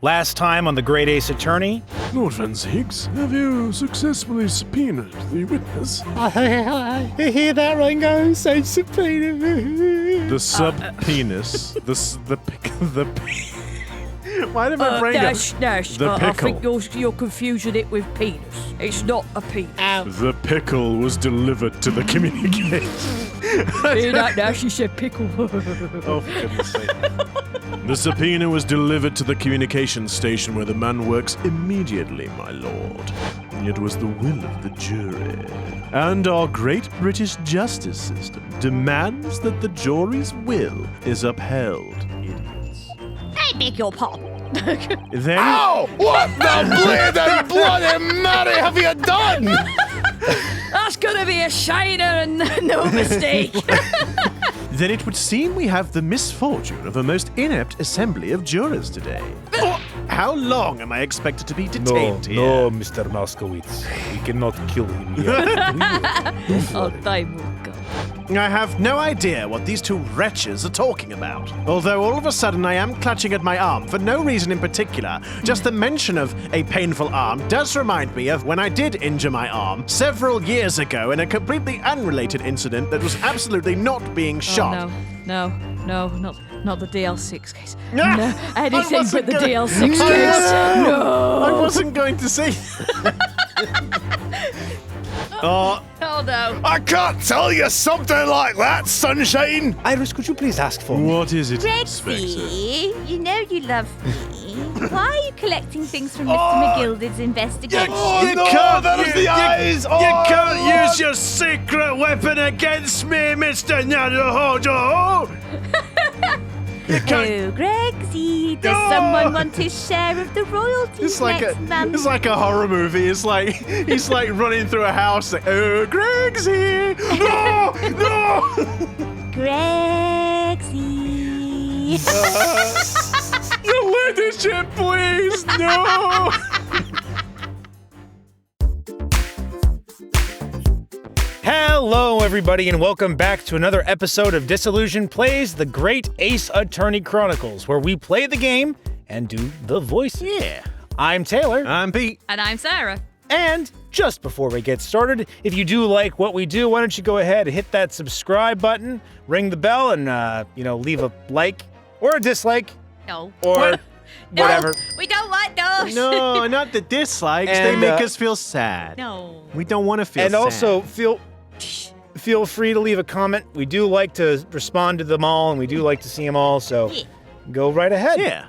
Last time on the Great Ace Attorney. Lord Van Zeiks, have you successfully subpoenaed the witness? I hear that, Ringo? Say subpoena. The sub-penis. Why did my brain go? Nash, The I pickle. think you're confusing it with penis. It's not a penis. The pickle was delivered to the communicator. Hear that, Nash? She said pickle. Oh, for goodness sake. The subpoena was delivered to the communications station where the man works immediately, my lord. It was the will of the jury. And our great British justice system demands that the jury's will is upheld, idiots. I beg your pardon. Then... Ow! What the bleeding bloody Mary have you done? That's gonna be a shiner and no mistake. Then it would seem we have the misfortune of a most inept assembly of jurors today. How long am I expected to be detained here? No, Mr. Moskowitz. We cannot kill him yet. Oh, they will go. I have no idea what these two wretches are talking about. Although all of a sudden I am clutching at my arm for no reason in particular. Just the mention of a painful arm does remind me of when I did injure my arm several years ago in a completely unrelated incident that was absolutely not being shot. Oh, no, not the DL6 case. No, Anything but the DL6 case. No! I No. wasn't going to say Oh, Oh no. I can't tell you something like that, sunshine. Iris, could you please ask for me? what is it, Inspector? Rexy, you know you love me. Why are you collecting things from Mr. McGilded's investigation? Oh, no, those the eyes. You can't use your secret weapon against me, Mr. Naruhodo! You can't... Oh, Gregsy, does someone want his share of the royalties It's like next month? it's like a horror movie. It's like he's like running through a house. Like, oh, Gregsy! No, no! Gregsy. Your ladyship, please, no! Hello, everybody, and welcome back to another episode of Disillusion Plays the Great Ace Attorney Chronicles, where we play the game and do the voices. Yeah. I'm Taylor. I'm Pete. And I'm Sarah. And just before we get started, if you do like what we do, why don't you go ahead and hit that subscribe button, ring the bell, and, leave a like or a dislike No. or whatever. We don't want those. No, not the dislikes. They And, make us feel sad. No. We don't want to feel And sad. also, feel free to leave a comment. We do like to respond to them all, and we do like to see them all, so go right ahead. Yeah.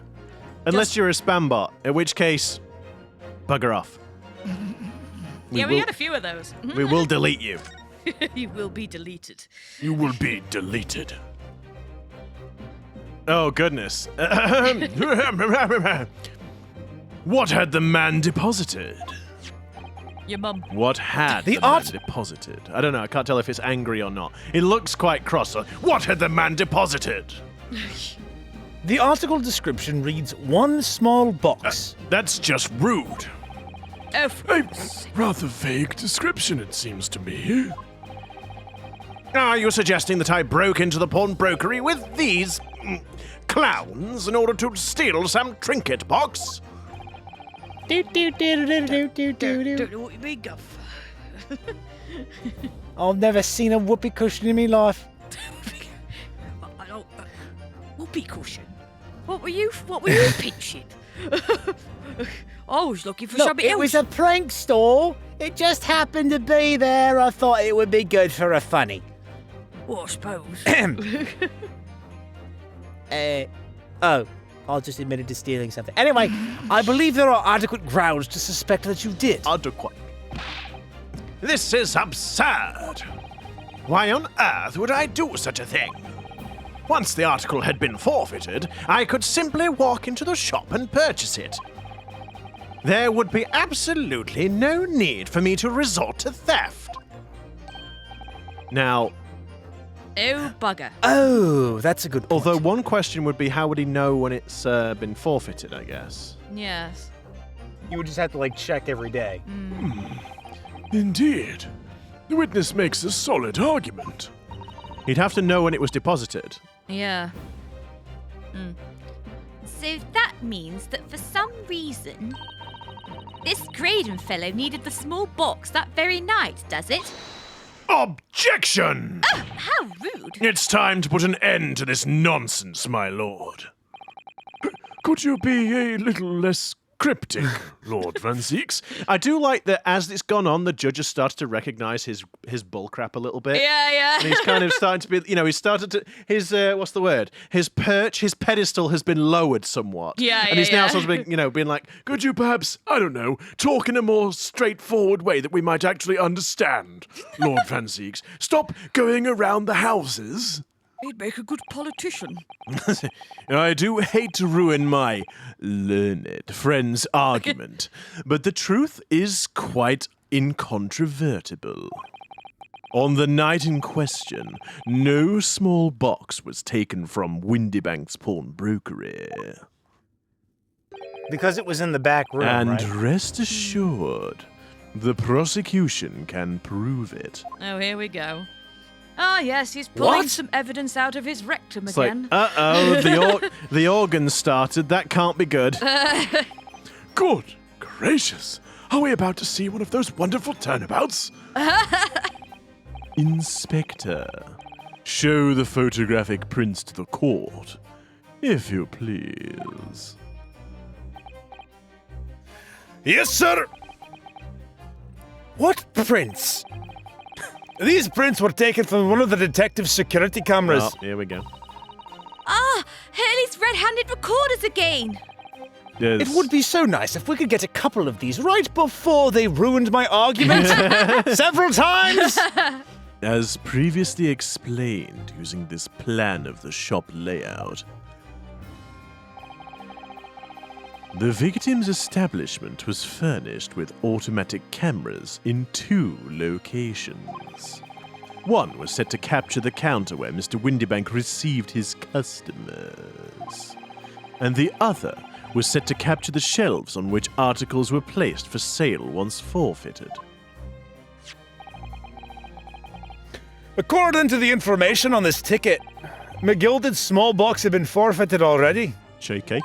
Unless you're a spam bot, in which case, bugger off. We will- had a few of those. We will delete you. You will be deleted. You will be deleted. Oh, goodness. What had the man deposited? Your mum. What had The the man art- deposited? I don't know. I can't tell if it's angry or not. It looks quite cross. What had the man deposited? The article description reads, one small box. That's just rude. Oh, A rather vague description, it seems to me. Are you suggesting that I broke into the pawnbrokery with these clowns in order to steal some trinket box? what you mean, Guff? I've never seen a whoopee cushion in my life. I don't. Whoopee cushion. What were you pinching? I was looking for Look, something it else. was a prank store. It just happened to be there. I thought it would be good for a funny. Well, I suppose. I just admitted to stealing something. Anyway, I believe there are adequate grounds to suspect that you did. Adequate. This is absurd. Why on earth would I do such a thing? Once the article had been forfeited, I could simply walk into the shop and purchase it. There would be absolutely no need for me to resort to theft. Now, Oh, bugger. Oh, that's a good point. although one question would be how would he know when it's been forfeited, I guess. Yes. you would just have to, check every day. Indeed. The witness makes a solid argument. He'd have to know when it was deposited. Yeah. So that means that for some reason, this Graydon fellow needed the small box that very night, does it? Objection! Oh, how rude. It's time to put an end to this nonsense, my lord. Could you be a little less cryptic, Lord Van Zeiks? I do like that as it's gone on, the judge has started to recognise his bullcrap a little bit. Yeah. And he's kind of starting to be, he's started to, his, what's the word? His perch, his pedestal has been lowered somewhat. And he's now sort of being like, could you perhaps, I don't know, talk in a more straightforward way that we might actually understand, Lord Van Zeiks? Stop going around the houses. He'd make a good politician. I do hate to ruin my learned friend's argument, but the truth is quite incontrovertible. On the night in question, no small box was taken from Windybank's pawnbrokery. Because it was in the back room, And right? rest assured, the prosecution can prove it. Oh, here we go. Ah, yes, he's pulling some evidence out of his rectum It's again. like, the organ started. That can't be good. Good gracious. Are we about to see one of those wonderful turnabouts? Inspector, show the photographic prints to the court, if you please. Yes, sir. What prints? These prints were taken from one of the detective's security cameras. Oh, here we go. Ah, Hurley's red-handed recorders again. Yes. It would be so nice if we could get a couple of these right before they ruined my argument several times. As previously explained, using this plan of the shop layout, the victim's establishment was furnished with automatic cameras in 2 locations. One was set to capture the counter where Mr. Windybank received his customers, and the other was set to capture the shelves on which articles were placed for sale once forfeited. According to the information on this ticket, McGilded's small box had been forfeited already. Shaky.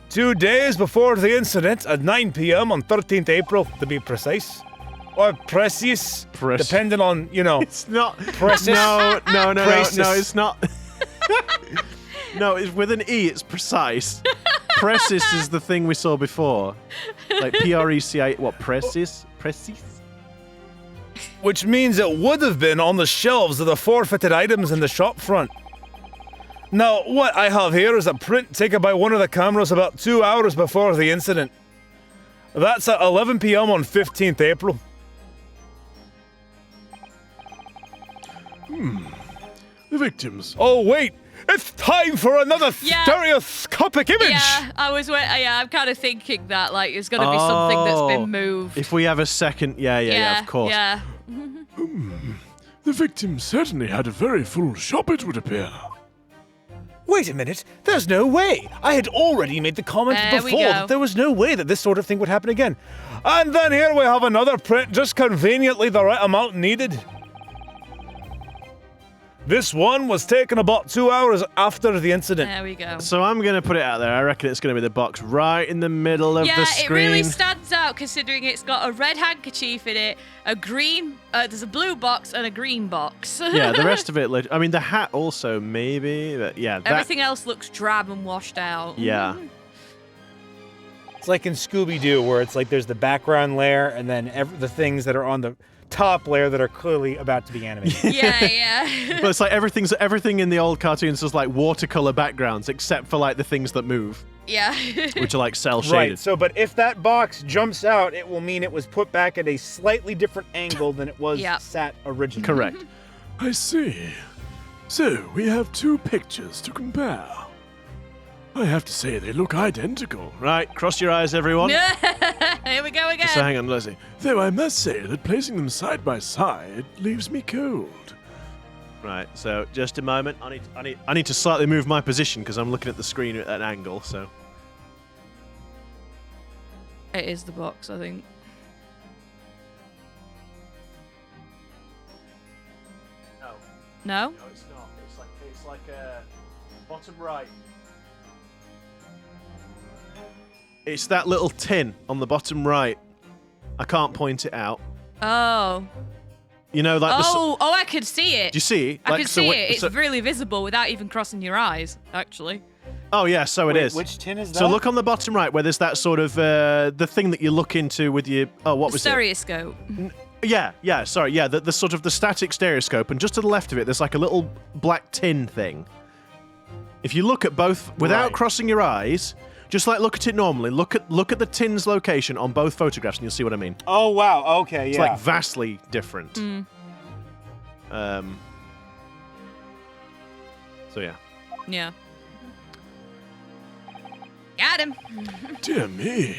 2 days before the incident, at 9 p.m. on 13th April, to be precise. Or precise, depending on, It's not. Precis. No, Precis. it's not. No, it's with an E, it's precise. Precis is the thing we saw before. Like P-R-E-C-I, what, precis? Precis? Which means it would have been on the shelves of the forfeited items in the shop front. Now, what I have here is a print taken by one of the cameras about 2 hours before the incident. That's at 11 p.m. on 15th April. The victims. Oh, wait! It's time for another stereoscopic image! Yeah, I'm kind of thinking that, it's going to be something that's been moved. If we have a second, yeah, of course. Yeah. The victim certainly had a very full shop, it would appear. Wait a minute, there's no way! I had already made the comment There we before go. that there was no way that this sort of thing would happen again. And then here we have another print, just conveniently the right amount needed. This one was taken about 2 hours after the incident. There we go. So I'm going to put it out there. I reckon it's going to be the box right in the middle of the screen. It really stands out considering it's got a red handkerchief in it, a green, there's a blue box and a green box. Yeah, the rest of it, I mean, the hat also, maybe, but yeah. Everything else looks drab and washed out. Yeah. It's like in Scooby-Doo where it's like there's the background layer and then the things that are on the top layer that are clearly about to be animated. Yeah. But it's like everything in the old cartoons is like watercolor backgrounds except for like the things that move, Yeah. which are like cell shaded. Right, so but if that box jumps out, it will mean it was put back at a slightly different angle than it was sat originally. Correct. I see. So, we have 2 pictures to compare. I have to say, they look identical. Right, cross your eyes, everyone. Here we go again. So hang on, Leslie. Though I must say that placing them side by side leaves me cold. Right, so just a moment. I need to slightly move my position because I'm looking at the screen at an angle. So It is the box, I think. no, No? no, it's not. It's like bottom right. It's that little tin on the bottom right. I can't point it out. Oh. You know, like I could see it. Do you see? I can see it. It's really visible without even crossing your eyes, actually. Oh, yeah, so it is. Which tin is that? So look on the bottom right where there's that sort of, the thing that you look into with your, what was it? Stereoscope. Yeah, sorry, yeah, the sort of the static stereoscope, and just to the left of it, there's like a little black tin thing. If you look at both, without crossing your eyes, just like look at it normally, look at the tin's location on both photographs, and you'll see what I mean. Oh, wow, okay, It's like vastly different. So yeah. Yeah. Got him. Dear me.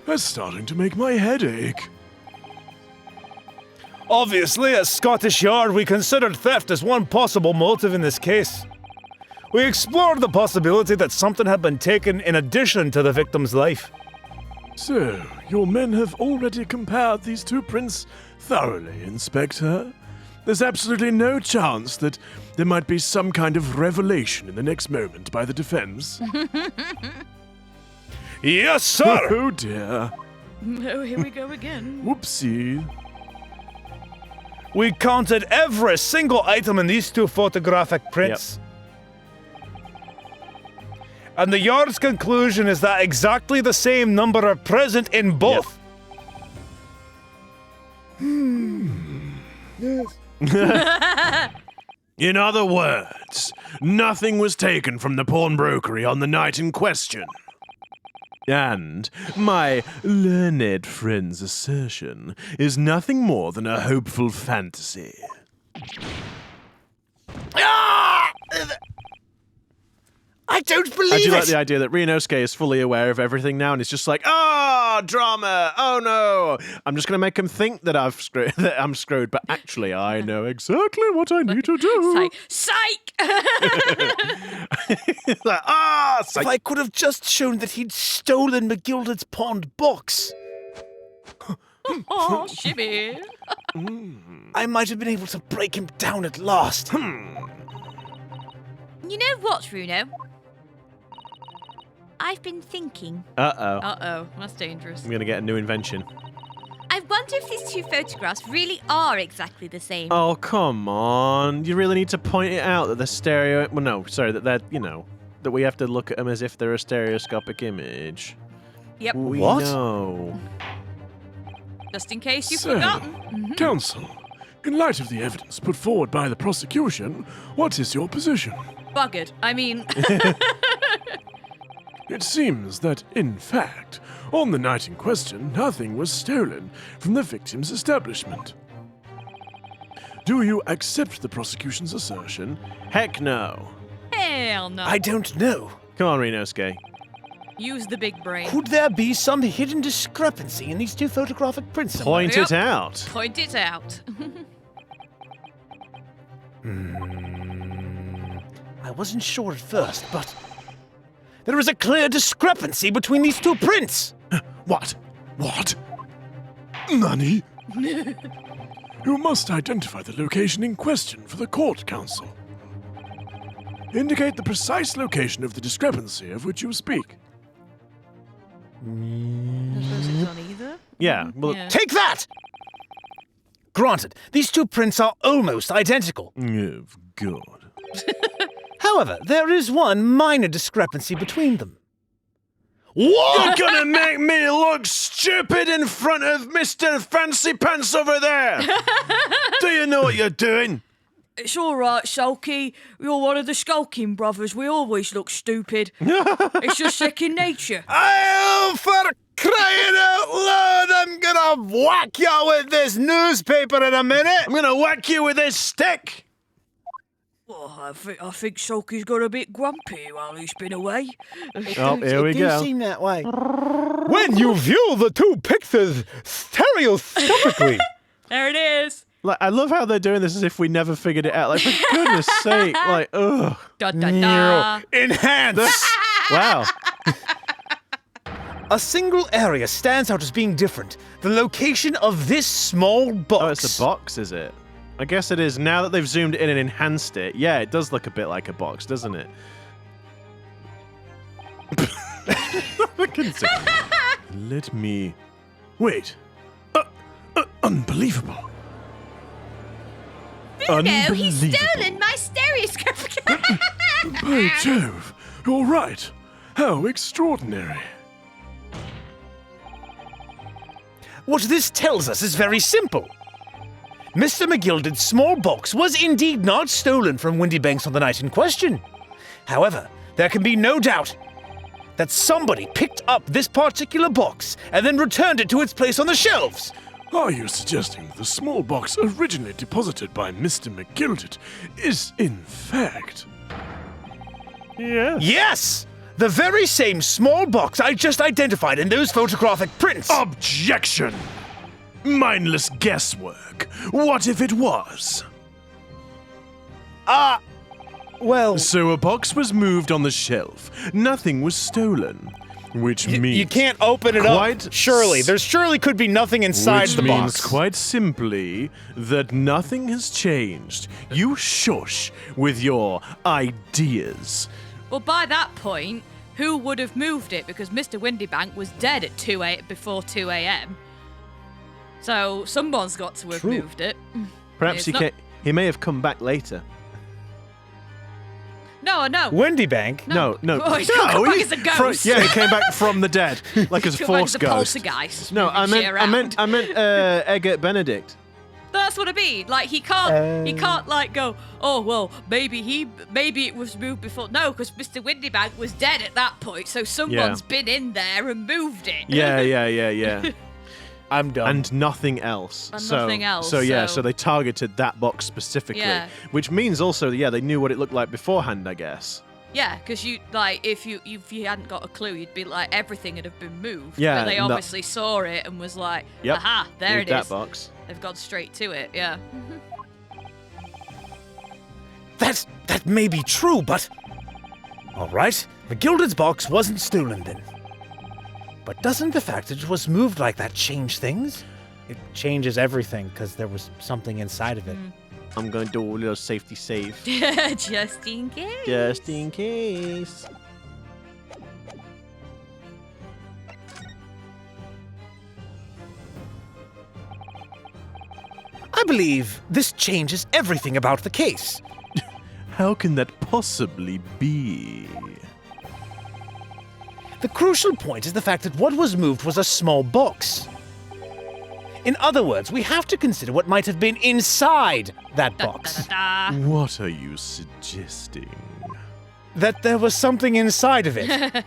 That's starting to make my head ache. Obviously, at Scottish Yard, we considered theft as one possible motive in this case. We explored the possibility that something had been taken in addition to the victim's life. So, your men have already compared these two prints thoroughly, Inspector? There's absolutely no chance that there might be some kind of revelation in the next moment by the defense? Yes, sir! Oh dear. Oh, here we go again. Whoopsie. We counted every single item in these two photographic prints. And the Yard's conclusion is that exactly the same number are present in both. In other words, nothing was taken from the pawnbrokery on the night in question. And my learned friend's assertion is nothing more than a hopeful fantasy. I don't believe I do like the idea that Ryunosuke is fully aware of everything now, and he's just like, drama! Oh no! I'm just gonna make him think that I'm screwed, but actually I know exactly what I need to do. Psych! Like, If I could have just shown that he'd stolen McGilded's pawned box, Oh, shibby. I might have been able to break him down at last. You know what, Runo? I've been thinking. Uh-oh. That's dangerous. I'm gonna get a new invention. I wonder if these two photographs really are exactly the same. Oh, come on. You really need to point it out that the stereo... Well, no, sorry, that they're, that we have to look at them as if they're a stereoscopic image. Yep. We What? know. Just in case you've So, forgotten. Counsel, in light of the evidence put forward by the prosecution, what is your position? Buggered. I mean, It seems that, in fact, on the night in question, nothing was stolen from the victim's establishment. Do you accept the prosecution's assertion? Heck no. hell no. I don't know. Come on, Ryunosuke. Use the big brain. Could there be some hidden discrepancy in these two photographic prints? somewhere? Point it out. Point it out. I wasn't sure at first, but there is a clear discrepancy between these two prints. What? Nani? You must identify the location in question for the court, Counsel. Indicate the precise location of the discrepancy of which you speak. I suppose it's on either. Yeah, well, Yeah. Take that! Granted, these two prints are almost identical. oh, God. However, there is one minor discrepancy between them. What? You're gonna make me look stupid in front of Mr. Fancy Pants over there! Do you know what you're doing? It's all right, Sulky. You're one of the skulking brothers. We always look stupid. It's just second nature. Oh, for crying out loud, I'm gonna whack you with this newspaper in a minute. I'm gonna whack you with this stick! Oh, I think Sulky's got a bit grumpy while he's been away. Oh, here we go. seem that way. When you view the two pictures stereoscopically. There it is. Like, I love how they're doing this as if we never figured it out. Like, for goodness sake, like, ugh. Da da da. Enhance! Wow. A single area stands out as being different. The location of this small box. Oh, it's a box, is it? I guess it is. Now that they've zoomed in and enhanced it, yeah, it does look a bit like a box, doesn't it? Let me... Wait. Unbelievable. Bingo, he's stolen my stereoscopic. By Jove, you're right. How extraordinary. What this tells us is very simple. Mr. McGilded's small box was indeed not stolen from Windybanks on the night in question. However, there can be no doubt that somebody picked up this particular box and then returned it to its place on the shelves. Are you suggesting the small box originally deposited by Mr. McGilded is, in fact... Yes! The very same small box I just identified in those photographic prints. Objection! Mindless guesswork. What if it was? Well... So a box was moved on the shelf. Nothing was stolen. Which means... You can't open it up, surely. There surely could be nothing inside the box. Which means quite simply that nothing has changed. You shush with your ideas. Well, by that point, who would have moved it? Because Mr. Windybank was dead at before 2 a.m. So someone's got to have moved it. Perhaps he may have come back later. No. Windybank? No. Oh, he's come back as a ghost. He came back from the dead, like as a force ghost. Poltergeist. No, I meant Eggert Benedict. That's what I mean. Like he can't like go. Oh well, maybe it was moved before. No, because Mr. Windybank was dead at that point, so someone's been in there and moved it. Yeah. I'm done. And nothing else. So they targeted that box specifically. Yeah. Which means also, they knew what it looked like beforehand, I guess. Yeah, because you like if you hadn't got a clue, you'd be like everything would have been moved. Yeah, But they obviously saw it and was like, aha, there it is. That box. They've gone straight to it. Yeah. That may be true, but... All right, McGilded's box wasn't stolen then. But doesn't the fact that it was moved like that change things? It changes everything, because there was something inside of it. I'm going to do a little safety save. Just in case. Just in case. I believe this changes everything about the case. How can that possibly be? The crucial point is the fact that what was moved was a small box. In other words, we have to consider what might have been inside that box. What are you suggesting? That there was something inside of it.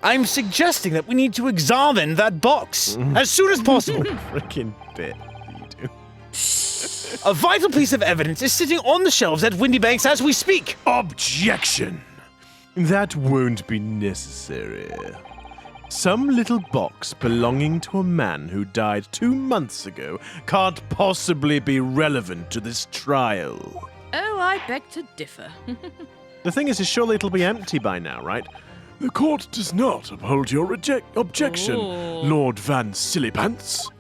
I'm suggesting that we need to examine that box as soon as possible. Freaking bit you do. A vital piece of evidence is sitting on the shelves at Windybanks as we speak. Objection! That won't be necessary. Some little box belonging to a man who died 2 months ago can't possibly be relevant to this trial. Oh, I beg to differ. The thing is surely it'll be empty by now, right? The court does not uphold your objection, Oh. Lord Van Sillypants.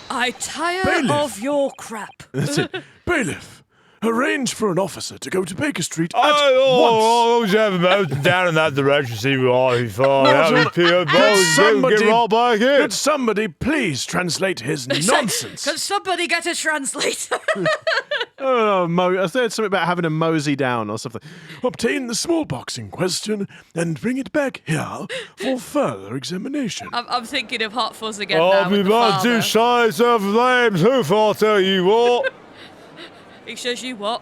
I tire Bailiff. of your crap. That's it. Bailiff, arrange for an officer to go to Baker Street at I'll have a mountain down in that direction, see what he once. back Could somebody please translate his nonsense? Can somebody get a translator? I said something about having a mosey down or something. Obtain the small box in question and bring it back here for further examination. I'm thinking of Hot Fuzz again I'll now be with the about father. to shine yourself flames, hoof, I'll tell you what. He says you what?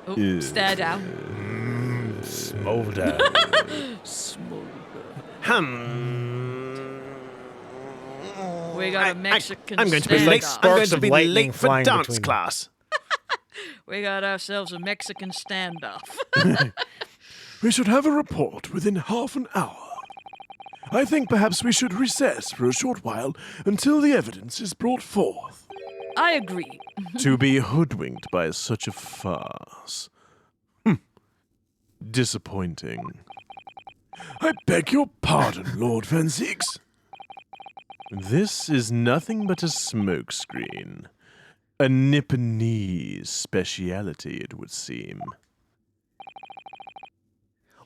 Oh, stare down. Smolder. We got a Mexican I'm going to be standoff. late. I'm going Sparks to of be lightning late for flying dance between class. We got ourselves a Mexican standoff. We should have a report within half an hour. I think perhaps we should recess for a short while until the evidence is brought forth. I agree. To be hoodwinked by such a farce. Disappointing. I beg your pardon, Lord Van Zeiks. This is nothing but a smokescreen. A Nipponese speciality, it would seem.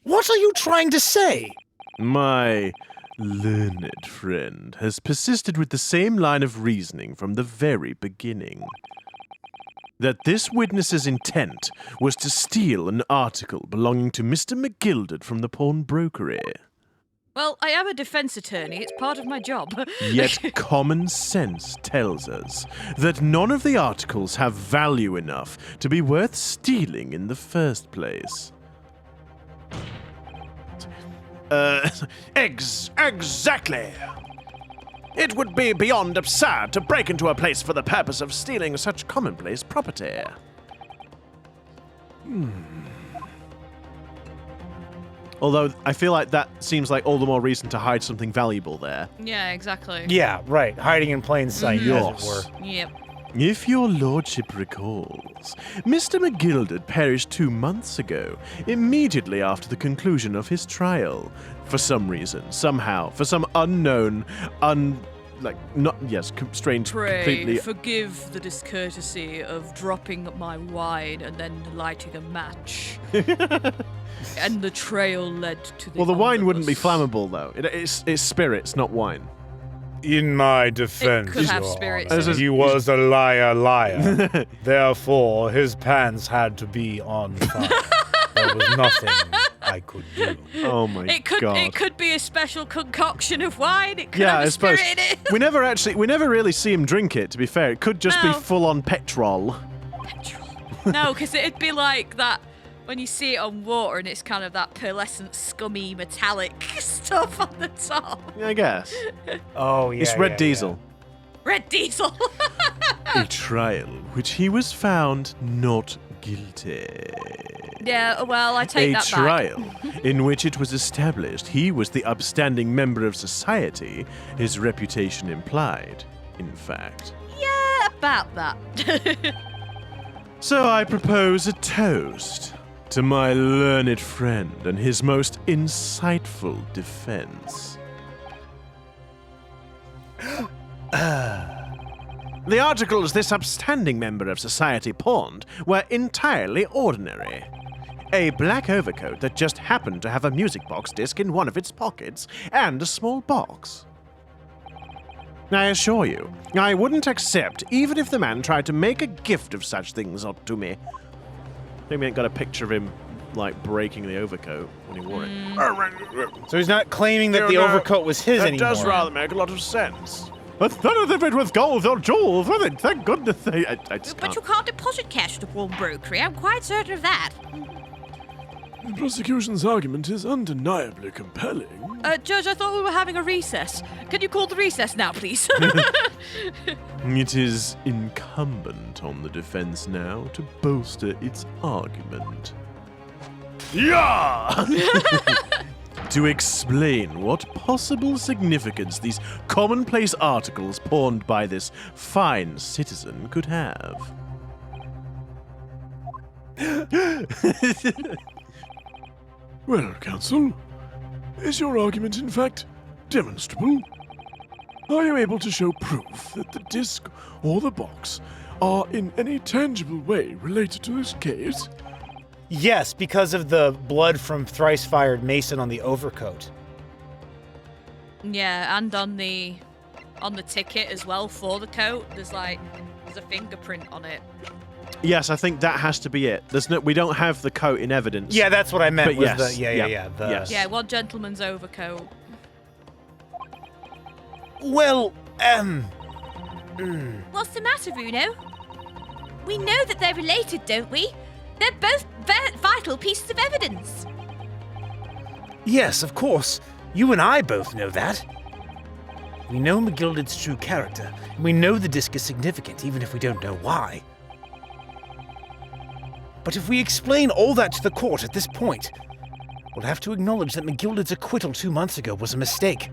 What are you trying to say? My learned friend has persisted with the same line of reasoning from the very beginning. That this witness's intent was to steal an article belonging to Mr. McGilded from the pawnbrokery. Well, I am a defense attorney. It's part of my job. Yet common sense tells us that none of the articles have value enough to be worth stealing in the first place. Exactly. It would be beyond absurd to break into a place for the purpose of stealing such commonplace property. Although, I feel like that seems like all the more reason to hide something valuable there. Yeah, exactly. Yeah, right. Hiding in plain sight, as it Yes. were. Yep. If your lordship recalls, Mr. McGilded perished 2 months ago, immediately after the conclusion of his trial. For some reason, somehow, for some unknown, strange, Pray, completely... forgive the discourtesy of dropping my wine and then lighting a match. And the trail led to the Well, the wine wouldn't be omnibus. flammable, though. It's spirits, not wine. In my defense, It could have Your spirits Honor, in it. he was a liar. Therefore, his pants had to be on fire. There was nothing I could do. Oh my god. It could be a special concoction of wine. It could Yeah, have I a suppose. spirit in it. We never really see him drink it, to be fair. It could just be No. full-on petrol. No, because it'd be like that when you see it on water and it's kind of that pearlescent, scummy, metallic stuff on the top. I guess. Oh, yeah. It's red diesel. Red diesel. A trial which he was found not guilty. Yeah, well, I take A that back. trial in which it was established he was the upstanding member of society his reputation implied, in fact. Yeah, about that. So I propose a toast to my learned friend and his most insightful defense. The articles this upstanding member of society pawned were entirely ordinary. A black overcoat that just happened to have a music box disc in one of its pockets and a small box. I assure you, I wouldn't accept even if the man tried to make a gift of such things to me. Maybe I ain't got a picture of him, like, breaking the overcoat when he wore it. So he's not claiming that the overcoat was his That anymore. does rather make a lot of sense. But none of it with gold or jewels, was it? Thank goodness I just But can't. you can't deposit cash at a pawnbrokery. I'm quite certain of that. The prosecution's argument is undeniably compelling. Judge, I thought we were having a recess. Can you call the recess now, please? It is incumbent on the defense now to bolster its argument. Yeah! To explain what possible significance these commonplace articles pawned by this fine citizen could have. Well, counsel, is your argument in fact demonstrable? Are you able to show proof that the disc or the box are in any tangible way related to this case? Yes, because of the blood from thrice-fired Mason on the overcoat. Yeah, and on the ticket as well for the coat, there's a fingerprint on it. Yes, I think that has to be it. We don't have the coat in evidence. Yeah, that's what I meant. But Was yes, the, yeah, the, yes. Yeah, one gentleman's overcoat. Well, What's the matter, Bruno? We know that they're related, don't we? They're both vital pieces of evidence. yes, of course. You and I both know that. We know McGilded's true character. And we know the disc is significant, even if we don't know why. But if we explain all that to the court at this point, we'll have to acknowledge that McGilded's acquittal 2 months ago was a mistake.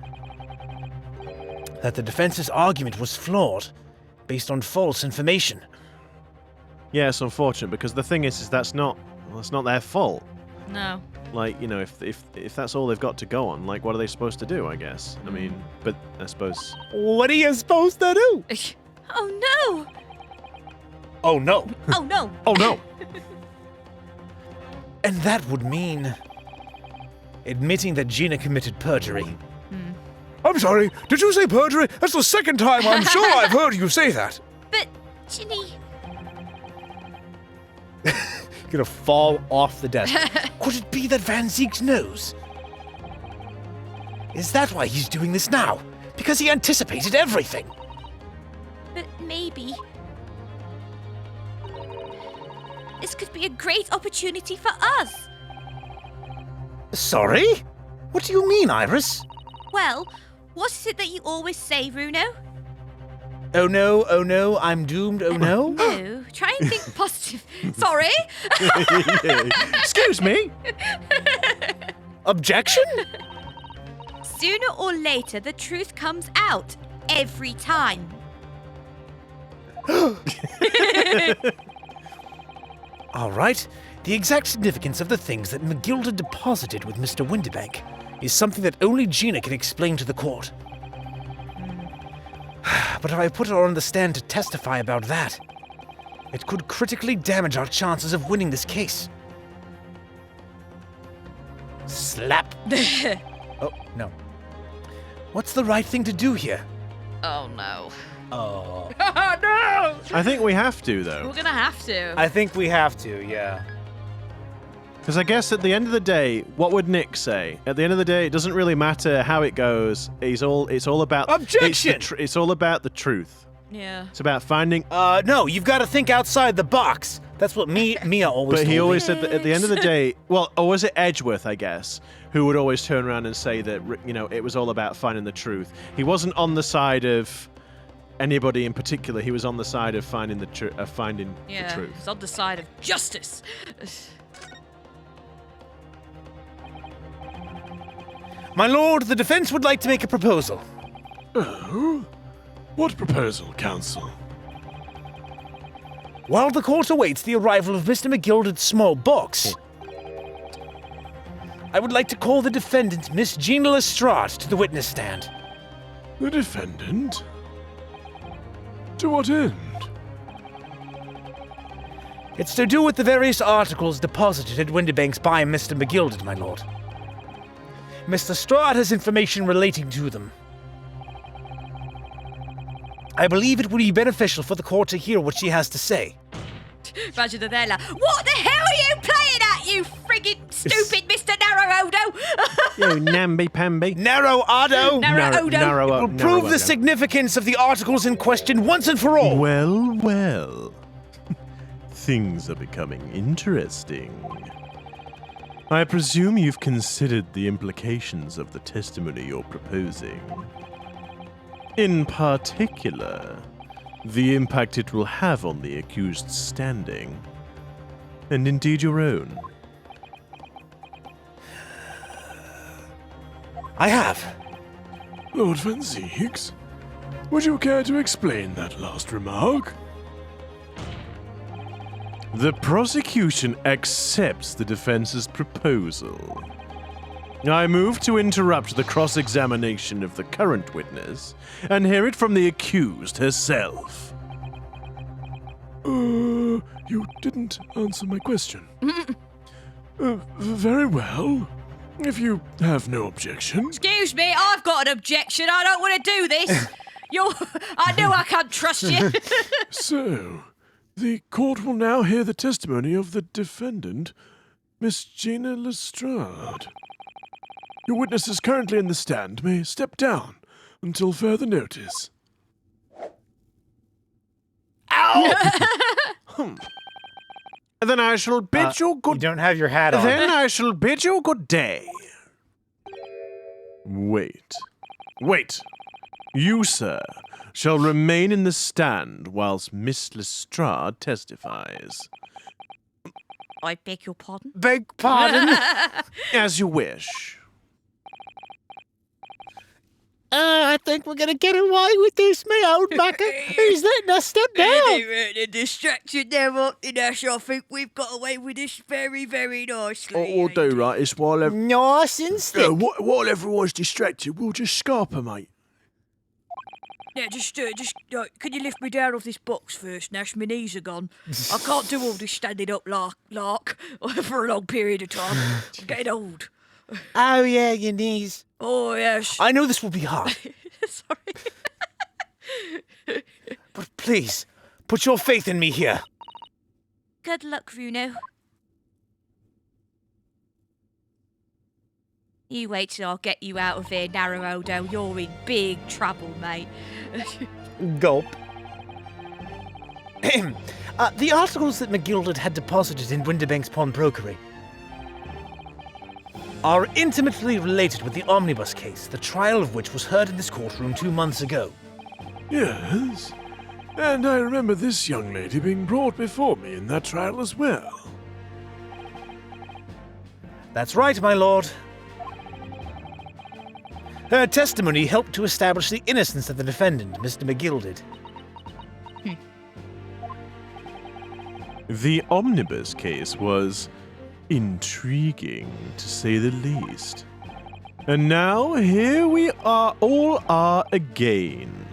That the defense's argument was flawed, based on false information. Yeah, it's unfortunate because the thing is that's not their fault. No. Like, you know, if that's all they've got to go on, like, what are they supposed to do? I guess. I mean, but I suppose. What are you supposed to do? Oh no! Oh no. Oh, no. Oh no! And that would mean admitting that Gina committed perjury. I'm sorry, did you say perjury? That's the second time I'm sure I've heard you say that. But, Ginny... Gonna fall off the desk. Could it be that Van Zeiks knows? Is that why he's doing this now? Because he anticipated everything. But maybe... this could be a great opportunity for us. Sorry? What do you mean, Iris? Well, what is it that you always say, Runo? Oh no, I'm doomed, oh no? No, try and think positive. Sorry? Excuse me? Objection? Sooner or later, the truth comes out. Every time. All right. The exact significance of the things that McGilded deposited with Mr. Windibank is something that only Gina can explain to the court. But if I put her on the stand to testify about that, it could critically damage our chances of winning this case. Slap. Oh, no. What's the right thing to do here? Oh no. Oh. Oh no! I think we have to, though. We're gonna have to. I think we have to, yeah. Because I guess at the end of the day, what would Nick say? At the end of the day, it doesn't really matter how it goes. It's all about... Objection! It's all about the truth. Yeah. It's about finding... No, you've got to think outside the box. That's what Mia always But he told always me. said that at the end of the day... Well, or was it Edgeworth, I guess, who would always turn around and say that, you know, it was all about finding the truth. He wasn't on the side of anybody in particular. He was on the side of finding the truth. It's on the side of justice. My lord, the defense would like to make a proposal. Oh? What proposal, counsel? While the court awaits the arrival of Mr. McGilded's small box, I would like to call the defendant, Miss Gina Lestrade, to the witness stand. The defendant? To what end? It's to do with the various articles deposited at Windibank's by Mr. McGilded, my lord. Miss Lestrade has information relating to them. I believe it would be beneficial for the court to hear what she has to say. Imagine that they're like, what the hell are you playing at, you friggin' stupid Mr. Narrow-Odo? You namby-pamby. Narrow-Odo! Narrow-Odo. It will prove the significance of the articles in question once and for all. Well, well. Things are becoming interesting. I presume you've considered the implications of the testimony you're proposing. In particular, the impact it will have on the accused's standing, and indeed your own. I have. Lord Van Zeiks, would you care to explain that last remark? The prosecution accepts the defense's proposal. I move to interrupt the cross-examination of the current witness and hear it from the accused herself. You didn't answer my question. Very well. If you have no objection. Excuse me, I've got an objection. I don't want to do this. I know I can't trust you. So, the court will now hear the testimony of the defendant, Miss Gina Lestrade. Your witness is currently in the stand. May step down until further notice. Then I shall bid you You good... don't have your hat on. Then I shall bid you good day. Wait. You, sir, shall remain in the stand whilst Miss Lestrade testifies. I beg your pardon? Beg pardon? As you wish. I think we're gonna get away with this, me old bucker. He's letting us step down. The distraction there, Nash. I think we've got away with this very, very nicely. What we'll do, right, is Nice and stick. while everyone's distracted, we'll just scarper, mate. Yeah, just can you lift me down off this box first, Nash? My knees are gone. I can't do all this standing up lark for a long period of time. I'm getting old. Oh, yeah, your knees. Oh, yes. I know this will be hard, Sorry. but please, put your faith in me here. Good luck, Runo. You wait till I'll get you out of here, Naruhodo. You're in big trouble, mate. Gulp. The articles that McGilded had deposited in Winterbank's pawnbrokery are intimately related with the Omnibus case, the trial of which was heard in this courtroom 2 months ago. Yes. And I remember this young lady being brought before me in that trial as well. That's right, my lord. Her testimony helped to establish the innocence of the defendant, Mr. McGilded. The Omnibus case was intriguing, to say the least. And now here we all are again.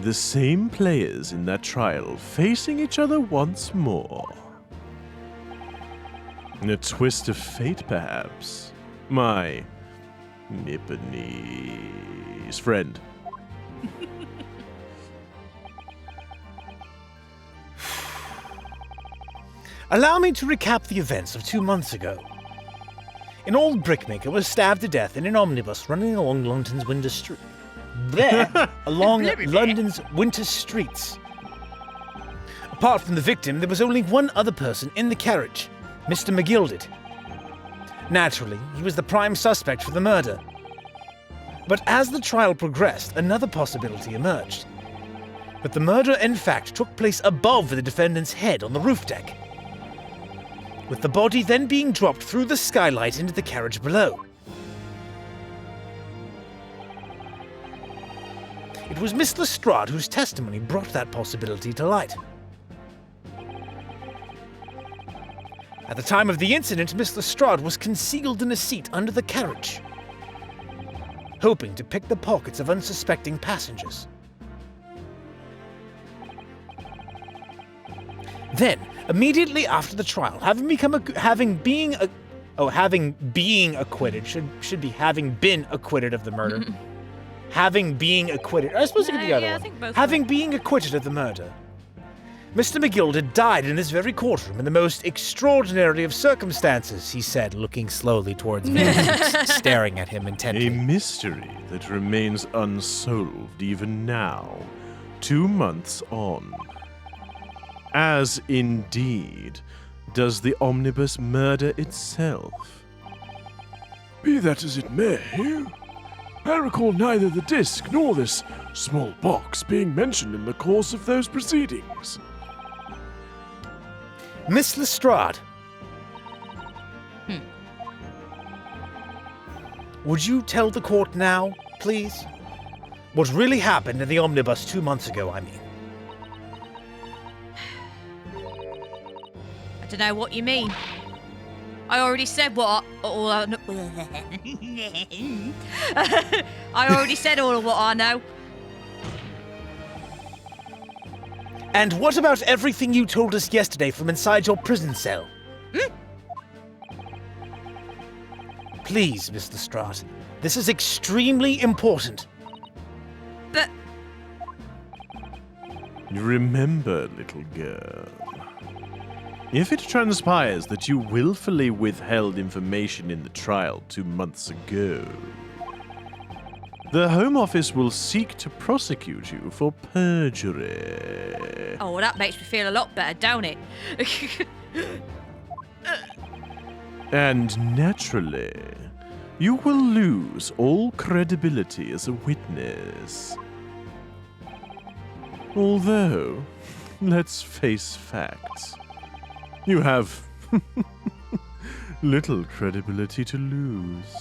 The same players in that trial facing each other once more. A twist of fate, perhaps. My Nipponese friend. Allow me to recap the events of 2 months ago. An old brickmaker was stabbed to death in an omnibus running along London's winter street. Along London's winter streets. Apart from the victim, there was only one other person in the carriage, Mr. McGilded. Naturally, he was the prime suspect for the murder. But as the trial progressed, another possibility emerged. That the murder, in fact, took place above the defendant's head on the roof deck, with the body then being dropped through the skylight into the carriage below. It was Miss Lestrade whose testimony brought that possibility to light. At the time of the incident, Miss Lestrade was concealed in a seat under the carriage, hoping to pick the pockets of unsuspecting passengers. Then, immediately after the trial, having been acquitted of the murder. Having been acquitted. I suppose it could be the other I one. think both Having been acquitted of the murder, Mr. McGilded died in this very courtroom in the most extraordinary of circumstances, he said, looking slowly towards me, staring at him intently. A mystery that remains unsolved even now, 2 months on. As indeed does the omnibus murder itself. Be that as it may, I recall neither the disc nor this small box being mentioned in the course of those proceedings. Miss Lestrade. Would you tell the court now, please? What really happened in the omnibus 2 months ago, I mean. I don't know what you mean. I already said what I already said all of what I know. And what about everything you told us yesterday from inside your prison cell? Please, Miss Lestrade, this is extremely important. But Remember, little girl, if it transpires that you willfully withheld information in the trial 2 months ago, the Home Office will seek to prosecute you for perjury. oh, well, that makes me feel a lot better, don't it? And naturally, you will lose all credibility as a witness. Although, let's face facts. You have little credibility to lose.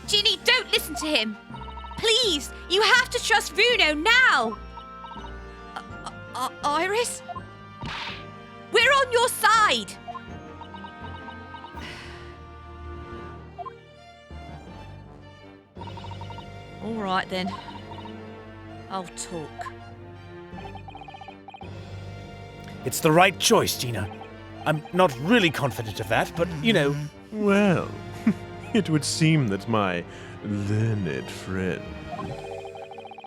Ginny, don't listen to him. Please, you have to trust Runo now. Iris? We're on your side. All right then. I'll talk. It's the right choice, Gina. I'm not really confident of that, but, you know... Well, it would seem that my learned friend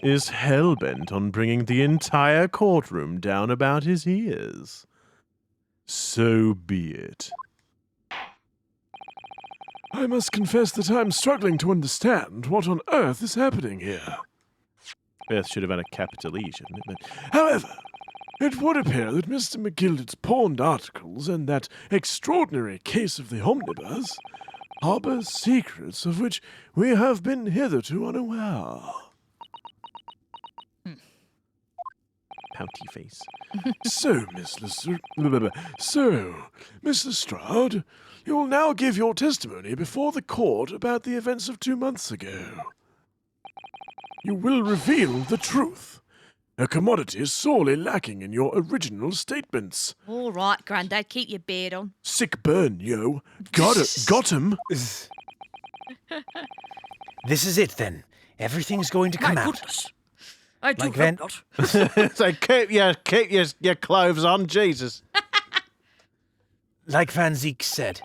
is hell-bent on bringing the entire courtroom down about his ears. So be it. I must confess that I'm struggling to understand what on earth is happening here. Beth should have had a capital E, shouldn't it? However, it would appear that Mr. McGilded's pawned articles and that extraordinary case of the Omnibus harbour secrets of which we have been hitherto unaware. Pouty face. So, Miss Lestrade, you will now give your testimony before the court about the events of 2 months ago. You will reveal the truth, a commodity sorely lacking in your original statements. All right, Grandad, keep your beard on. Sick burn, yo. Got him. This is it, then. Everything's going to come My out. goodness. I do Like hope then- not. So keep your clothes on, Jesus. Like Van Zeiks said,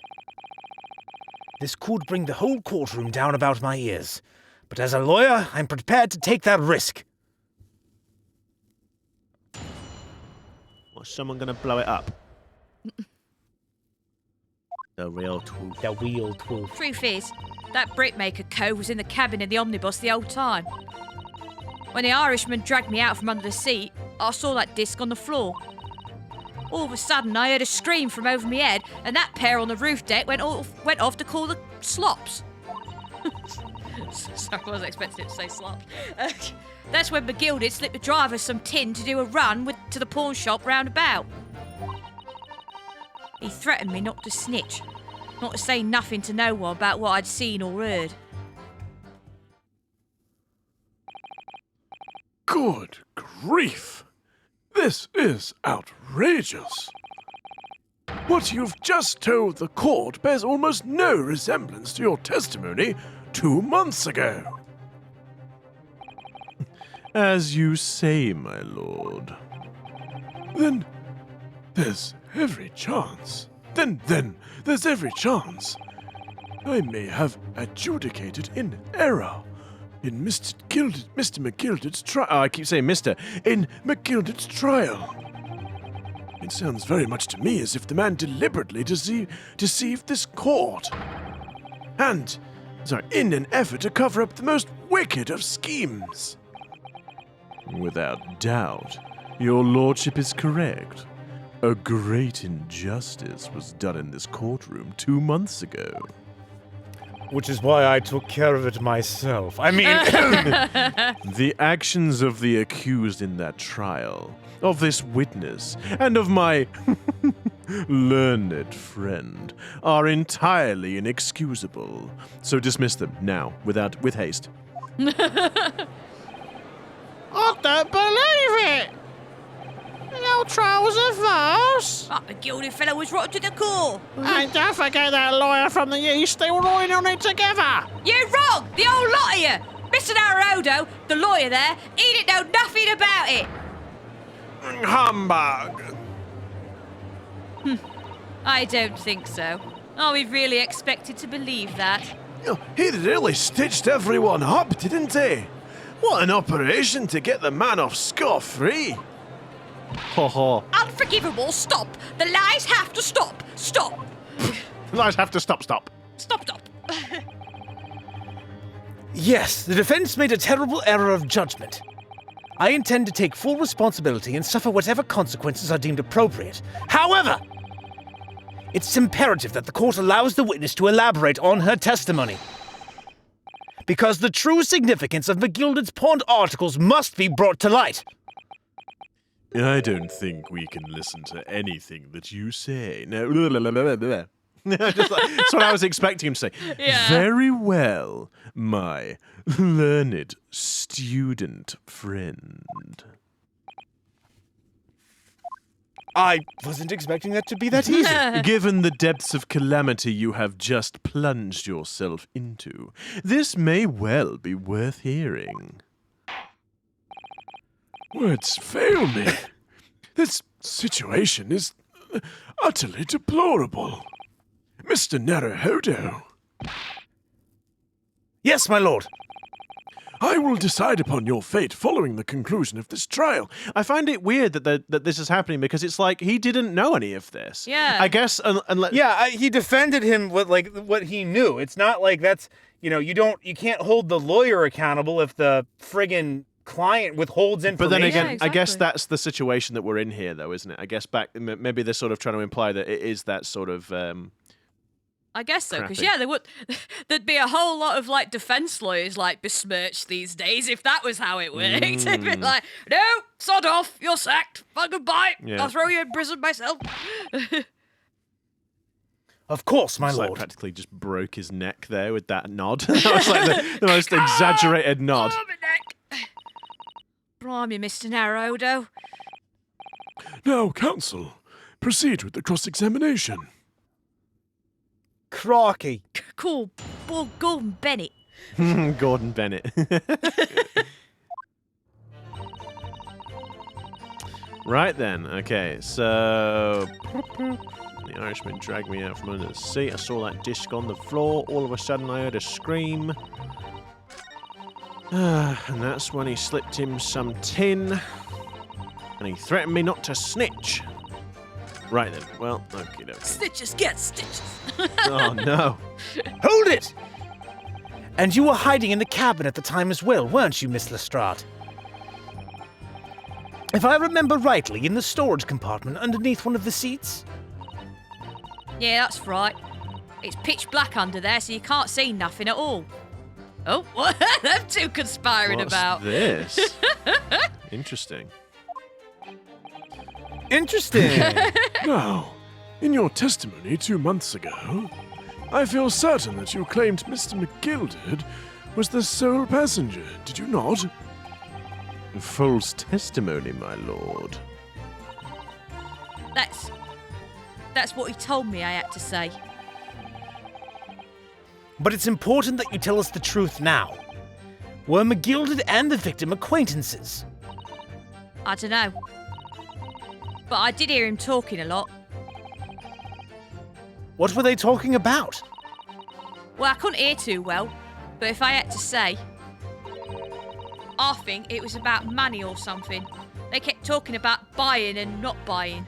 this could bring the whole courtroom down about my ears. But as a lawyer, I'm prepared to take that risk. Was someone going to blow it up? The real truth. The real truth. Truth is, that brickmaker cove was in the cabin in the omnibus the whole time. When the Irishman dragged me out from under the seat, I saw that disc on the floor. All of a sudden, I heard a scream from over my head, and that pair on the roof deck went off to call the slops. Sorry, I wasn't expecting it to say slops. That's when McGilded slipped the driver some tin to do a run to the pawn shop roundabout. He threatened me not to snitch, not to say nothing to no one about what I'd seen or heard. Good grief! This is outrageous. What you've just told the court bears almost no resemblance to your testimony 2 months ago. As you say, my lord. Then there's every chance. Then there's every chance I may have adjudicated in error in Mr. McGilded's trial. Oh, I keep saying Mr. In McGilded's trial. It sounds very much to me as if the man deliberately deceived this court. And, in an effort to cover up the most wicked of schemes. Without doubt, your lordship is correct. A great injustice was done in this courtroom 2 months ago. Which is why I took care of it myself. I mean... The actions of the accused in that trial, of this witness, and of my learned friend are entirely inexcusable. So dismiss them now, with haste. I don't believe it! No trials of farce! That McGilded fellow was rotten to the core. And don't forget that lawyer from the east, still lying on it together! You're wrong, the whole lot of you. Mr. Naruto, the lawyer there, he didn't know nothing about it. Humbug! I don't think so. Are we really expected to believe that? He really stitched everyone up, didn't he? What an operation to get the man off scot-free. Ho ho. Unforgivable, stop. The lies have to stop. Stop. Lies have to stop. Stop. Yes, the defense made a terrible error of judgment. I intend to take full responsibility and suffer whatever consequences are deemed appropriate. However, it's imperative that the court allows the witness to elaborate on her testimony. Because the true significance of McGilded's pawned articles must be brought to light. I don't think we can listen to anything that you say. No. That's what I was expecting him to say. Yeah. Very well, my learned student friend. I wasn't expecting that to be that easy. Given the depths of calamity you have just plunged yourself into, this may well be worth hearing. Words fail me. This situation is utterly deplorable. Mr. Naruhodo, Yes, my lord. I will decide upon your fate following the conclusion of this trial. I find it weird that this is happening because it's like he didn't know any of this. Yeah. I guess unless He defended him with what he knew. It's not like that's, you can't hold the lawyer accountable if the friggin' client withholds information. But then again, Yeah, I guess exactly. that's the situation that we're in here, though, isn't it? I guess maybe they're sort of trying to imply that it is that sort of. I guess so, because Crappy. there'd be a whole lot of defense lawyers besmirched these days if that was how it worked. It'd be like, no, sod off, you're sacked, fucking bye, Yeah. I'll throw you in prison myself. Of course, my It's like lord. practically just broke his neck there with that nod. That was like the most exaggerated nod. Oh, my neck. Blimey, Mr. Naruhodo. Now, counsel, proceed with the cross-examination. Crocky. Cool, Gordon Bennett. Gordon Bennett. Right then, okay, so the Irishman dragged me out from under the seat. I saw that disc on the floor. All of a sudden, I heard a scream. And that's when he slipped him some tin. And he threatened me not to snitch. Right then, well, okay, no. Snitches get stitches. Oh no. Hold it! And you were hiding in the cabin at the time as well, weren't you, Miss Lestrade? If I remember rightly, in the storage compartment underneath one of the seats? Yeah, that's right. It's pitch black under there, so you can't see nothing at all. Oh, what are them two conspiring What's about? this? Interesting. Interesting. Now, in your testimony 2 months ago, I feel certain that you claimed Mr. McGilded was the sole passenger, did you not? False testimony, my lord. That's what he told me I had to say. But it's important that you tell us the truth now. Were McGilded and the victim acquaintances? I don't know. But I did hear him talking a lot. What were they talking about? Well, I couldn't hear too well, but if I had to say, I think it was about money or something. They kept talking about buying and not buying.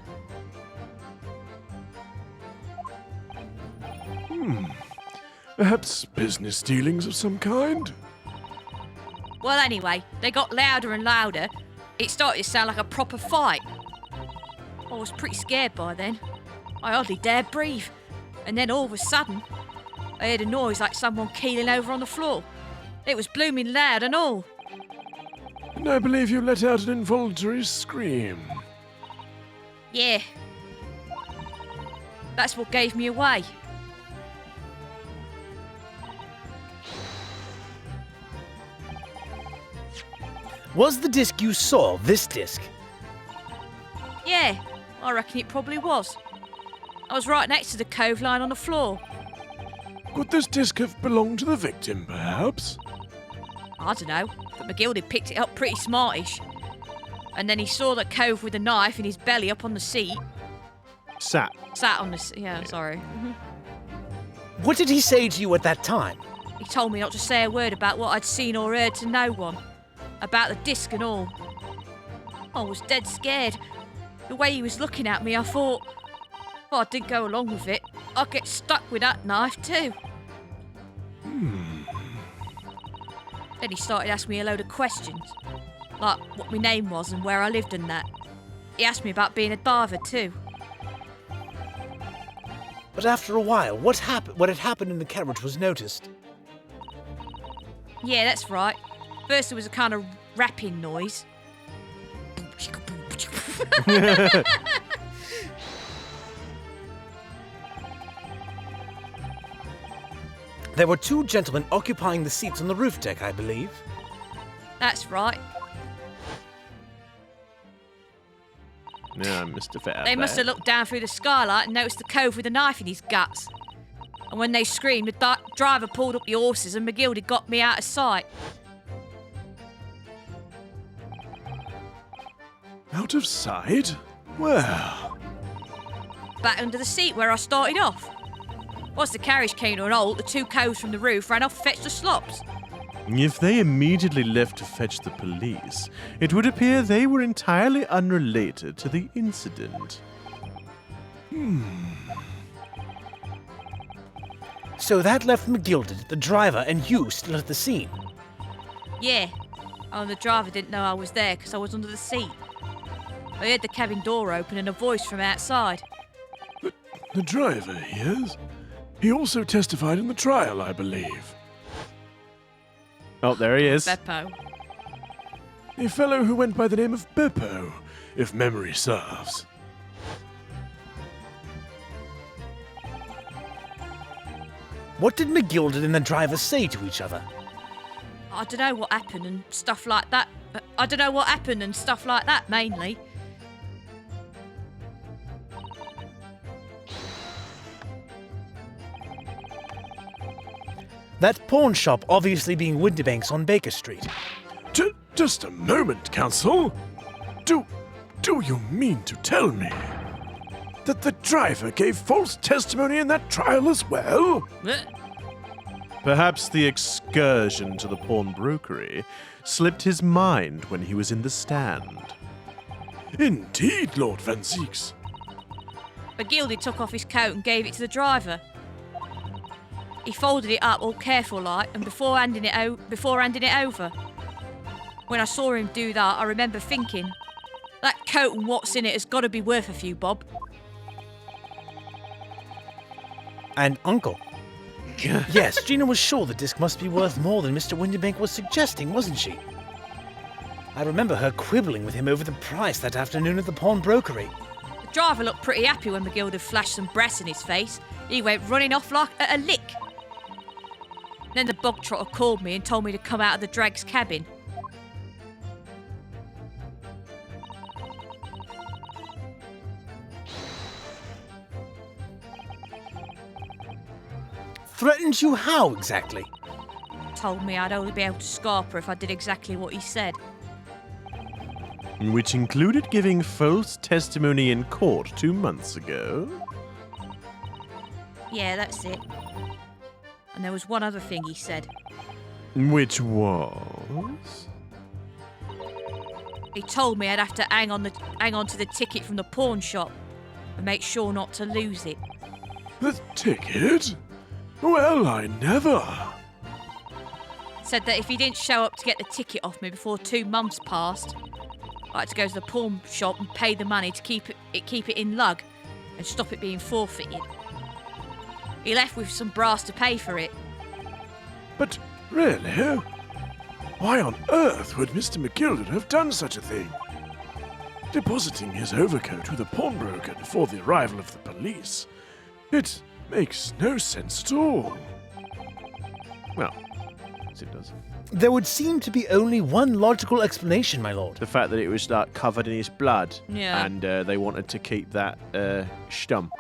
Perhaps business dealings of some kind? Well, anyway, they got louder and louder. It started to sound like a proper fight. I was pretty scared by then. I hardly dared breathe. And then all of a sudden, I heard a noise like someone keeling over on the floor. It was blooming loud and all. And I believe you let out an involuntary scream. Yeah. That's what gave me away. Was the disc you saw this disc? Yeah, I reckon it probably was. I was right next to the cove line on the floor. Could this disc have belonged to the victim, perhaps? I don't know, but McGilded picked it up pretty smartish. And then he saw the cove with a knife in his belly up on the seat. Sat. Sat on the seat. Yeah, sorry. What did he say to you at that time? He told me not to say a word about what I'd seen or heard to no one. About the disc and all. I was dead scared. The way he was looking at me, I thought, if I didn't go along with it, I'd get stuck with that knife too. Then he started asking me a load of questions. Like what my name was and where I lived and that. He asked me about being a diver too. But after a while, what had happened in the carriage was noticed. Yeah, that's right. First there was a kind of rapping noise. There were 2 gentlemen occupying the seats on the roof deck, I believe. That's right. Yeah, Mr. Fair. They must have looked down through the skylight and noticed the cove with a knife in his guts. And when they screamed, the driver pulled up the horses and McGilded got me out of sight. Out of sight? Well, Back under the seat where I started off. Once the carriage came to an halt, the two coves from the roof ran off to fetch the slops. If they immediately left to fetch the police, it would appear they were entirely unrelated to the incident. So that left McGilded, the driver, and you still at the scene. Yeah. Oh, and the driver didn't know I was there because I was under the seat. I heard the cabin door open and a voice from outside. the driver, yes? He also testified in the trial, I believe. Oh, there he is. Beppo. A fellow who went by the name of Beppo, if memory serves. What did McGilded and the driver say to each other? I don't know what happened and stuff like that. Mainly. That pawn shop obviously being Winterbank's on Baker Street. Just a moment, counsel. Do you mean to tell me that the driver gave false testimony in that trial as well? Perhaps the excursion to the pawnbrokery slipped his mind when he was in the stand. Indeed, Lord Van Zeiks. McGilded took off his coat and gave it to the driver. He folded it up all careful like, and before handing it over. When I saw him do that, I remember thinking, that coat and what's in it has got to be worth a few bob. And Uncle. Yes, Gina was sure the disc must be worth more than Mr. Winterbank was suggesting, wasn't she? I remember her quibbling with him over the price that afternoon at the pawnbrokery. The driver looked pretty happy when McGilded flashed some breasts in his face. He went running off like a lick. Then the bog trotter called me and told me to come out of the drag's cabin. Threatened you how exactly? Told me I'd only be able to scarp her if I did exactly what he said. Which included giving false testimony in court 2 months ago. Yeah, that's it. And there was one other thing he said. Which was? He told me I'd have to hang on to the ticket from the pawn shop and make sure not to lose it. The ticket? Well, I never. Said that if he didn't show up to get the ticket off me before 2 months passed, I had to go to the pawn shop and pay the money to keep it in lug and stop it being forfeited. He left with some brass to pay for it. But really? Why on earth would Mr. McGilded have done such a thing? Depositing his overcoat with a pawnbroker before the arrival of the police. It makes no sense at all. Well, yes, it does. There would seem to be only one logical explanation, my lord. The fact that it was like covered in his blood. Yeah. And they wanted to keep that stump.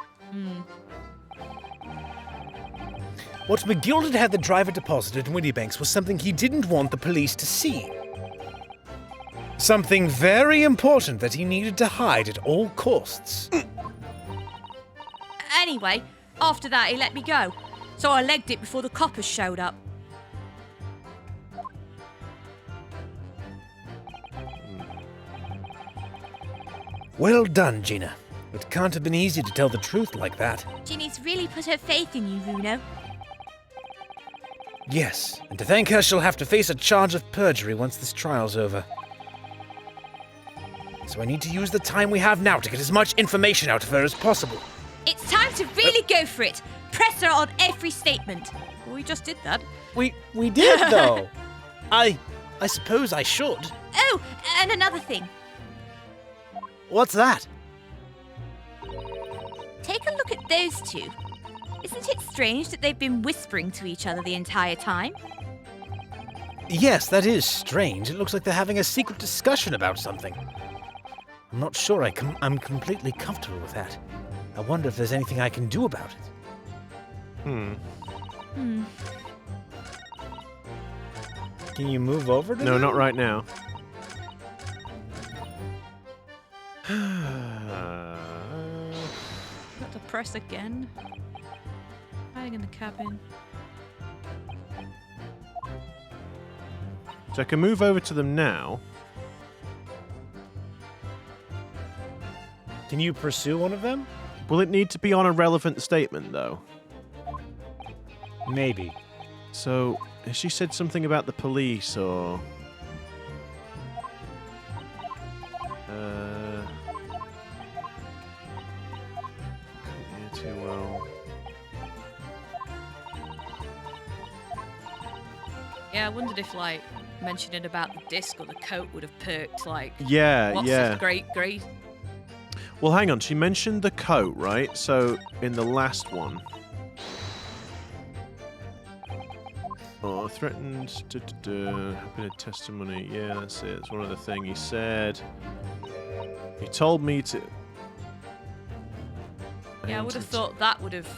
What McGilded had the driver deposited in Winterbank's was something he didn't want the police to see. Something very important that he needed to hide at all costs. Anyway, after that he let me go, so I legged it before the coppers showed up. Well done, Gina. It can't have been easy to tell the truth like that. Ginny's really put her faith in you, Runo. Yes, and to thank her, she'll have to face a charge of perjury once this trial's over. So I need to use the time we have now to get as much information out of her as possible. It's time to really go for it. Press her on every statement. Well, we just did that. We did, though. I suppose I should. Oh, and another thing. What's that? Take a look at those two. Isn't it strange that they've been whispering to each other the entire time? Yes, that is strange. It looks like they're having a secret discussion about something. I'm not sure I'm completely comfortable with that. I wonder if there's anything I can do about it. Can you move over to No, them? not right now. Got to press again. Hiding in the cabin. So I can move over to them now. Can you pursue one of them? Will it need to be on a relevant statement, though? Maybe. So, has she said something about the police, or... Couldn't hear too well. Yeah, I wondered if, like, mentioning about the disc or the coat would have perked, like, Yeah, what's yeah. this great. Well, hang on. She mentioned the coat, right? So, in the last one... Oh, threatened having a testimony. Yeah, that's it. It's one of the things he said. He told me to... Yeah, I would have thought that would have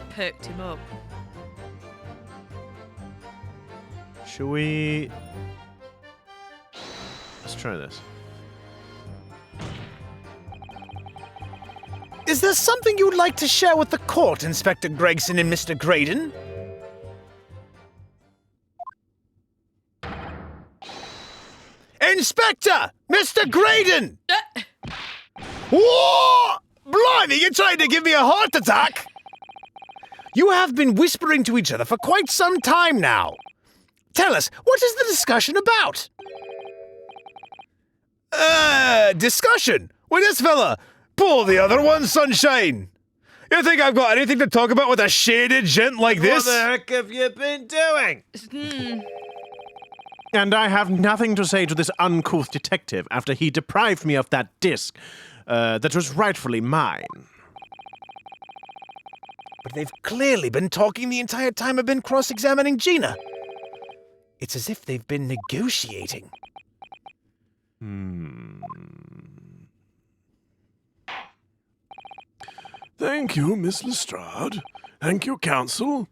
perked him up. Shall we... Let's try this. Is there something you'd like to share with the court, Inspector Gregson and Mr. Graydon? Inspector! Mr. Graydon! Whoa! Blimey, you're trying to give me a heart attack? You have been whispering to each other for quite some time now. Tell us, what is the discussion about? Discussion? With this fella? Pull the other one, sunshine! You think I've got anything to talk about with a shaded gent like this? What the heck have you been doing? And I have nothing to say to this uncouth detective after he deprived me of that disc that was rightfully mine. But they've clearly been talking the entire time I've been cross-examining Gina. It's as if they've been negotiating. Thank you, Miss Lestrade. Thank you, counsel.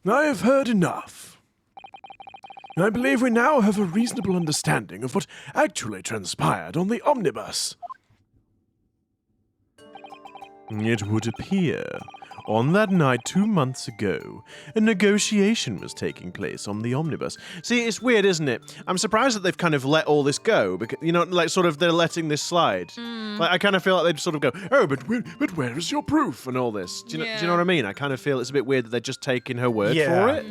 I have heard enough. I believe we now have a reasonable understanding of what actually transpired on the Omnibus. It would appear, on that night 2 months ago, a negotiation was taking place on the Omnibus. See, it's weird, isn't it? I'm surprised that they've kind of let all this go, because, you know, like, sort of, they're letting this slide. Like, I kind of feel like they'd sort of go, oh, but where is your proof, and all this. Do you know what I mean? I kind of feel it's a bit weird that they're just taking her word for it.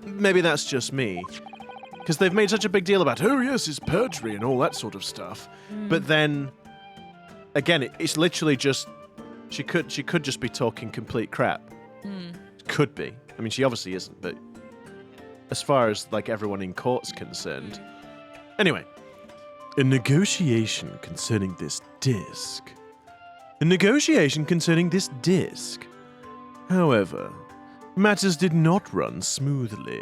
Maybe that's just me. Because they've made such a big deal about, oh, yes, it's perjury and all that sort of stuff. But then, again, it's literally just, she could just be talking complete crap. Could be. I mean, she obviously isn't, but as far as, like, everyone in court's concerned. Anyway. A negotiation concerning this disc. A negotiation concerning this disc. However, matters did not run smoothly.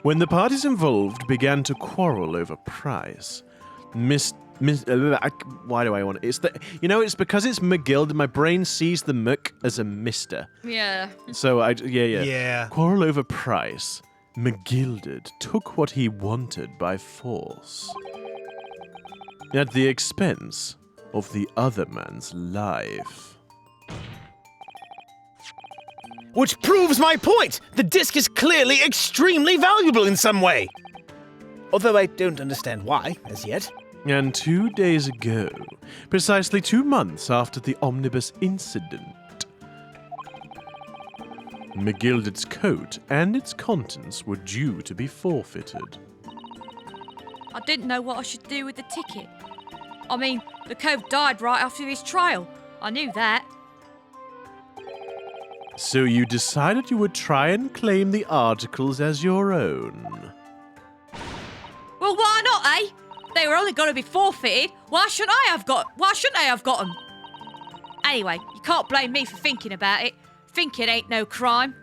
When the parties involved began to quarrel over price, why do I want it? It's it's because it's McGilded. My brain sees the Mc as a Mister. Yeah. So Yeah. Quarrel over price. McGilded took what he wanted by force, at the expense of the other man's life. Which proves my point! The disc is clearly extremely valuable in some way! Although I don't understand why, as yet. And 2 days ago, precisely 2 months after the Omnibus incident, McGilded's coat and its contents were due to be forfeited. I didn't know what I should do with the ticket. I mean, the cove died right after his trial. I knew that. So you decided you would try and claim the articles as your own. Well, why not, eh? They were only going to be forfeited. Why shouldn't I have got them? Anyway, you can't blame me for thinking about it. Thinking ain't no crime.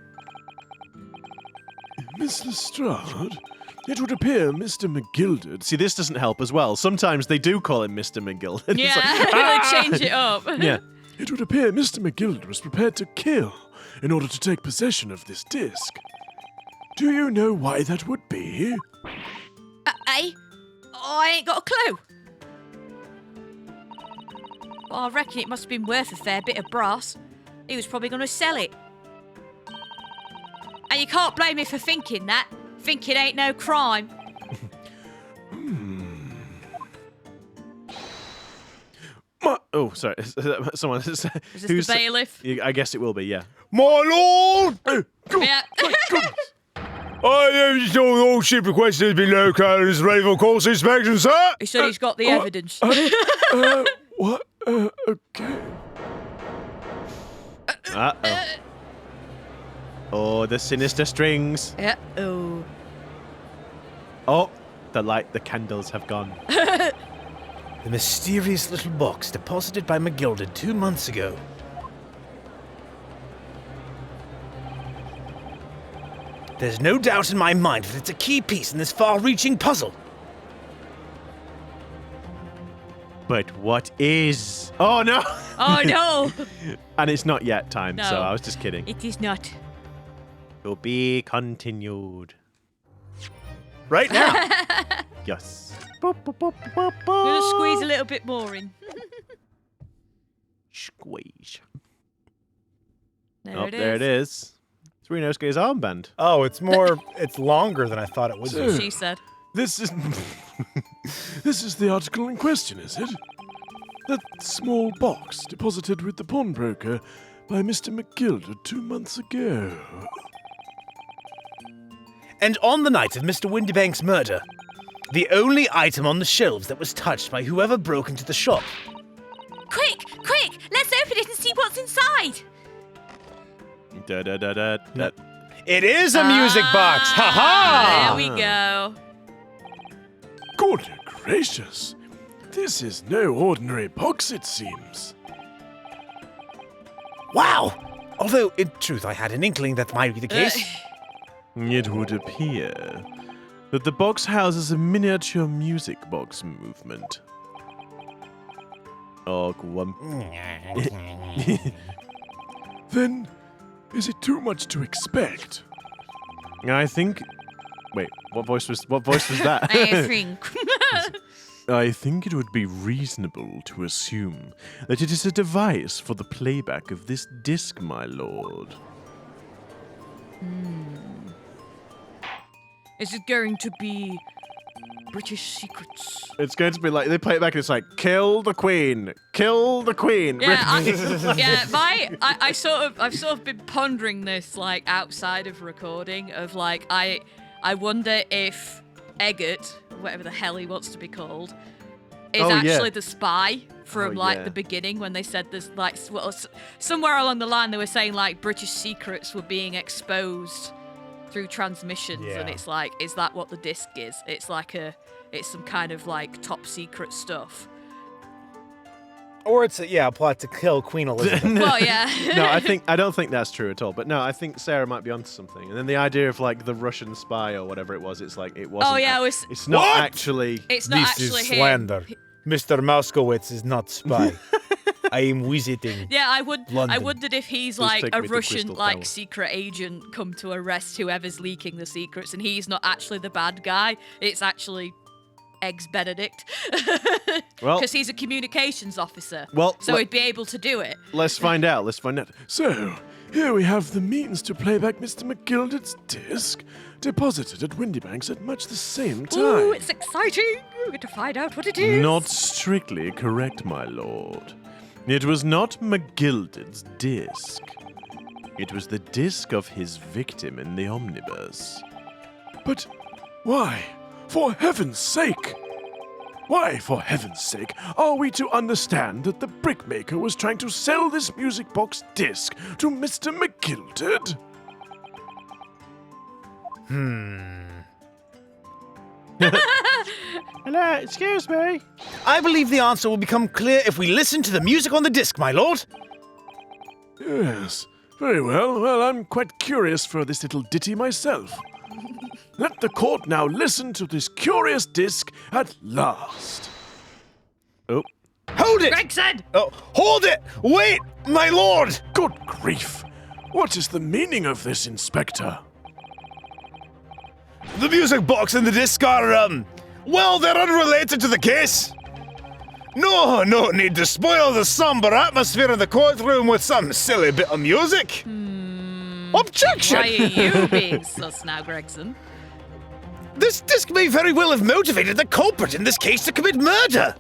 Miss Lestrade, It would appear Mr. McGilded. See, this doesn't help as well. Sometimes they do call him Mr. McGilded. It's Yeah, like, they change it up. yeah. It would appear Mr. McGilded was prepared to kill in order to take possession of this disc. Do you know why that would be? Eh? Oh, I ain't got a clue. Well, I reckon it must have been worth a fair bit of brass. He was probably going to sell it. And you can't blame me for thinking that. Thinking ain't no crime. Oh, sorry. Someone. Is this the bailiff? I guess it will be, yeah. My lord! Yeah. I am just told all ship requested has been located and is ready for course inspection, sir. He said he's got the evidence. What? Okay. Uh-oh. Oh, the sinister strings. Yeah. Oh. Oh, the candles have gone. The mysterious little box deposited by McGilded 2 months ago. There's no doubt in my mind that it's a key piece in this far-reaching puzzle. But what is? Oh, no. Oh, no. And it's not yet time, No. so I was just kidding. It is not. To be continued. Right now. Yes. I'm going to squeeze a little bit more in. Squeeze. There it is. There it is. It's Ryunosuke's armband. Oh, it's longer than I thought it would be. She said. This is this is the article in question, is it? That small box deposited with the pawnbroker by Mr. McGilded 2 months ago. And on the night of Mr. Windybank's murder, the only item on the shelves that was touched by whoever broke into the shop. Quick! Let's open it and see what's inside! Da da da da da. It is a music box! Ha ha! There we go. Good gracious! This is no ordinary box, it seems. Wow! Although, in truth, I had an inkling that might be the case. It would appear that the box houses a miniature music box movement. Oh, go Then, is it too much to expect? I think. Wait, what voice was that? I think. I think it would be reasonable to assume that it is a device for the playback of this disc, my lord. Is it going to be British secrets? It's going to be like they play it back and it's like, kill the queen, kill the queen. Yeah, I've sort of been pondering this like outside of recording of like I wonder if Eggert, whatever the hell he wants to be called, is actually the spy from the beginning when they said there's like somewhere along the line they were saying like British secrets were being exposed through transmissions, and it's like, is that what the disc is? It's like it's some kind of like top secret stuff. Or it's a plot to kill Queen Elizabeth. Well, yeah. No, I don't think that's true at all. But no, I think Sarah might be onto something. And then the idea of like the Russian spy or whatever it was, it's like it wasn't. Oh yeah, it's not What? actually. it's not This actually is him. slander. Mr. Moskowitz is not spy. I am visiting. Yeah, I London. wondered if he's Please like take a me to Russian Crystal like Tower. secret agent come to arrest whoever's leaking the secrets, and he's not actually the bad guy. It's actually Eggs Benedict, Well, because he's a communications officer. Well, so he'd be able to do it. let's find out. So, here we have the means to play back Mr. McGilded's disc, deposited at Windybanks at much the same time. Ooh, it's exciting! We're going to find out what it is. Not strictly correct, my lord. It was not McGilded's disc. It was the disc of his victim in the Omnibus. But why? For heaven's sake! Why, for heaven's sake, are we to understand that the brickmaker was trying to sell this music box disc to Mr. McGilded? Hello, excuse me. I believe the answer will become clear if we listen to the music on the disc, my lord. Yes, very well. Well, I'm quite curious for this little ditty myself. Let the court now listen to this curious disc at last. Oh, Hold it! Gregson! Oh, hold it! Wait, my lord! Good grief. What is the meaning of this, Inspector? The music box and the disc are, well, they're unrelated to the case. No need to spoil the somber atmosphere in the courtroom with some silly bit of music. Objection! Why are you being sus now, Gregson? This disc may very well have motivated the culprit in this case to commit murder.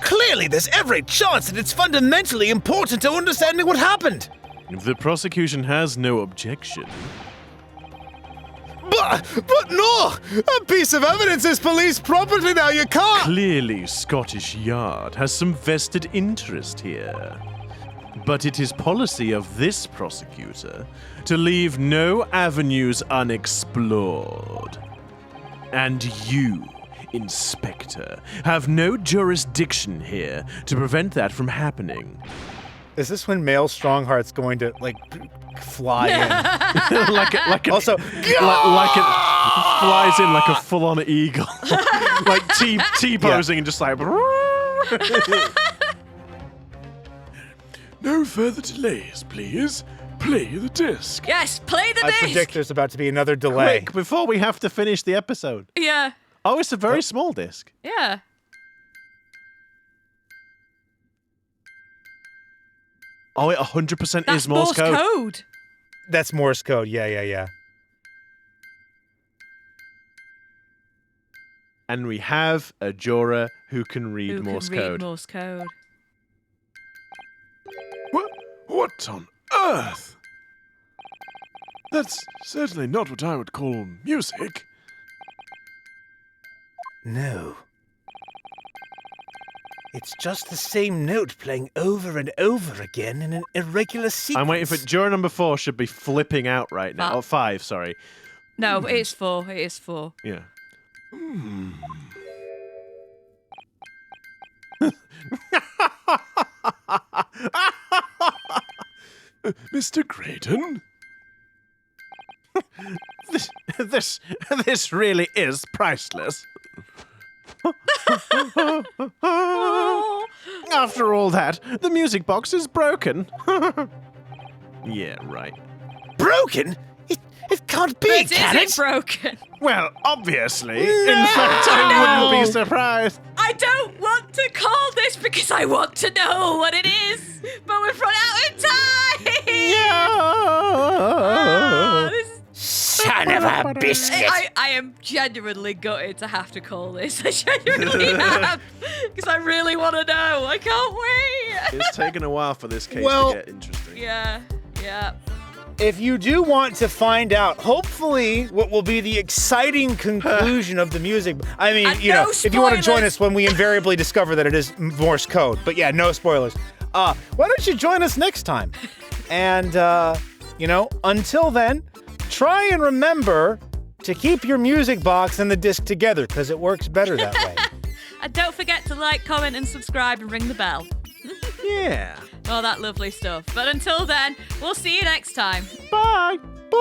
Clearly, there's every chance that it's fundamentally important to understanding what happened. If the prosecution has no objection. But no! A piece of evidence is police property now, you can't! Clearly, Scottish Yard has some vested interest here. But it is policy of this prosecutor to leave no avenues unexplored. And you, Inspector, have no jurisdiction here to prevent that from happening. Is this when male Strongheart's going to, fly in? like it Also, flies in like a full-on eagle, like T-posing and just like. No further delays, please. Play the disc. Yes, play the I disc! predict there's about to be another delay. Quick, before we have to finish the episode. Yeah, Oh, it's a very small disc. yeah. Oh, it 100% That's is Morse code. That's Morse code, yeah. And we have a juror who can read Who Morse can read code. Morse code? What on earth? That's certainly not what I would call music. No. It's just the same note playing over and over again in an irregular sequence. I'm waiting for juror number 4 should be flipping out right now. But- Oh, 5, sorry. No, it is 4. It is 4. Yeah. Mr. Graydon? This really is priceless. After all that, the music box is broken. Yeah, right. Broken? It can't be, It can isn't it? broken. Well, obviously. In fact, I wouldn't be surprised. I don't want to call this because I want to know what it is, but we've run out of time. Oh, this- Son of a biscuit. I am genuinely gutted to have to call this. I genuinely am, because I really want to know. I can't wait. It's taken a while for this case Well- to get interesting. Yeah. If you do want to find out, hopefully, what will be the exciting conclusion of the music. I mean, And you no know, if you want to join spoilers. us when we invariably discover that it is Morse code. But yeah, no spoilers. Why don't you join us next time? And, until then, try and remember to keep your music box and the disc together, because it works better that way. And don't forget to like, comment, and subscribe, and ring the bell. Yeah. All that lovely stuff. But until then, we'll see you next time. Bye. Bye!